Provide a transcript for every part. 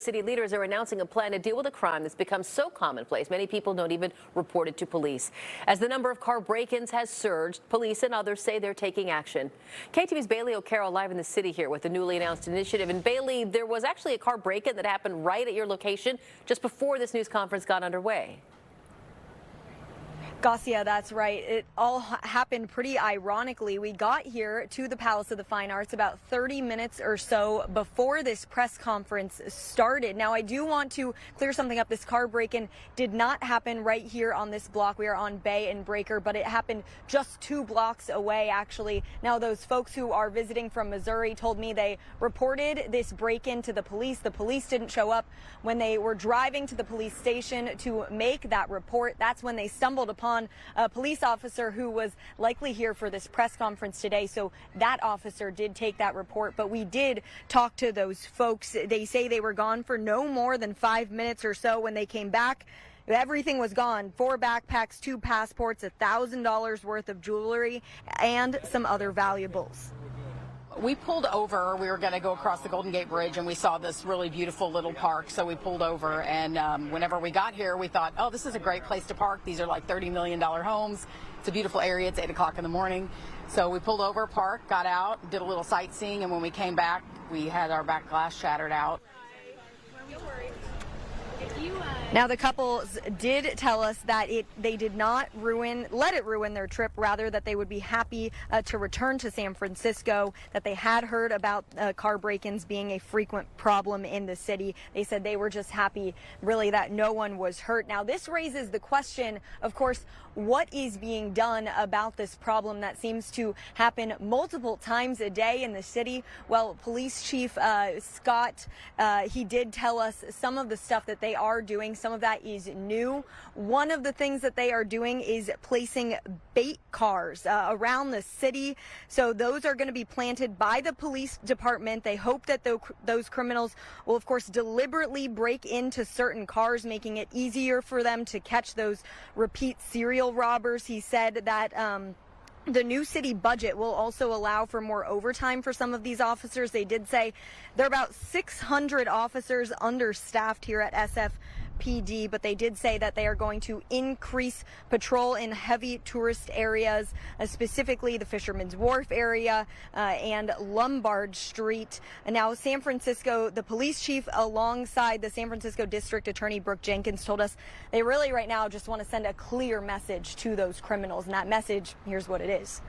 City leaders are announcing a plan to deal with a crime that's become so commonplace many people don't even report it to police. As the number of car break-ins has surged, police and others say they're taking action. KTVU's Bailey O'Carroll live in the city here with the newly announced initiative. And Bailey, there was actually a car break-in that happened right at your location just before this news conference got underway. Garcia, that's right. It all happened pretty ironically. We got here to the Palace of the Fine Arts about 30 minutes or so before this press conference started. Now, I do want to clear something up. This car break-in did not happen right here on this block. We are on Bay and Breaker, but it happened just 2 blocks away, actually. Now, those folks who are visiting from Missouri told me they reported this break-in to the police. The police didn't show up. When they were driving to the police station to make that report, that's when they stumbled upon a police officer who was likely here for this press conference today. So that officer did take that report, but we did talk to those folks. They say they were gone for no more than 5 minutes or so. When they came back, everything was gone. 4 backpacks, 2 passports, $1,000 worth of jewelry, and some other valuables. We pulled over. We were going to go across the Golden Gate Bridge, and we saw this really beautiful little park, so we pulled over. And whenever we got here, we thought, oh, this is a great place to park. These are like $30 million homes. It's a beautiful area. It's 8 o'clock in the morning. So we pulled over, parked, got out, did a little sightseeing, and when we came back, we had our back glass shattered out. Now, the couples did tell us that they did not let it ruin their trip, rather that they would be happy to return to San Francisco, that they had heard about car break-ins being a frequent problem in the city. They said they were just happy, really, that no one was hurt. Now, this raises the question, of course, what is being done about this problem that seems to happen multiple times a day in the city? Well, Police Chief Scott, he did tell us some of the stuff that they are doing. Some of that is new. One of the things that they are doing is placing bait cars around the city. So those are going to be planted by the police department. They hope that those criminals will, of course, deliberately break into certain cars, making it easier for them to catch those repeat serial robbers. He said that the new city budget will also allow for more overtime for some of these officers. They did say there are about 600 officers understaffed here at SFPD, but they did say that they are going to increase patrol in heavy tourist areas, specifically the Fisherman's Wharf area and Lombard Street. And now, San Francisco, the police chief alongside the San Francisco District Attorney Brooke Jenkins told us they really right now just want to send a clear message to those criminals. And that message, here's what it is.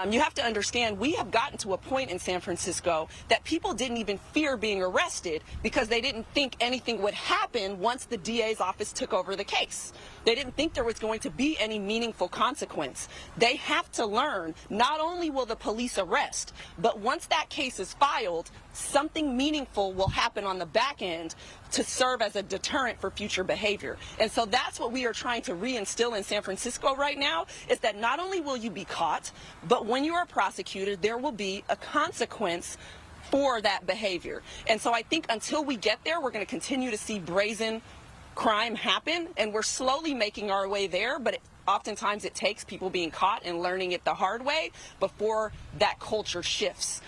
You have to understand, we have gotten to a point in San Francisco that people didn't even fear being arrested because they didn't think anything would happen once the DA's office took over the case. They didn't think there was going to be any meaningful consequence. They have to learn, not only will the police arrest, but once that case is filed, something meaningful will happen on the back end to serve as a deterrent for future behavior. And so that's what we are trying to reinstill in San Francisco right now, is that not only will you be caught, but when you are prosecuted, there will be a consequence for that behavior. And so I think until we get there, we're going to continue to see brazen crime happen, and we're slowly making our way there, but oftentimes it takes people being caught and learning it the hard way before that culture shifts.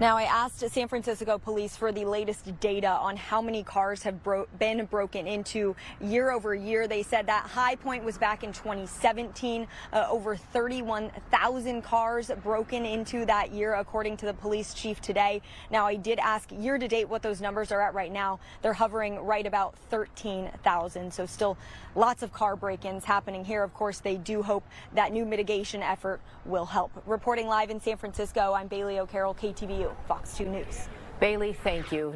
Now, I asked San Francisco police for the latest data on how many cars have been broken into year over year. They said that high point was back in 2017, over 31,000 cars broken into that year, according to the police chief today. Now, I did ask year to date what those numbers are at right now. They're hovering right about 13,000. So still lots of car break-ins happening here. Of course, they do hope that new mitigation effort will help. Reporting live in San Francisco, I'm Bailey O'Carroll, KTVU, Fox 2 News. Bailey, thank you.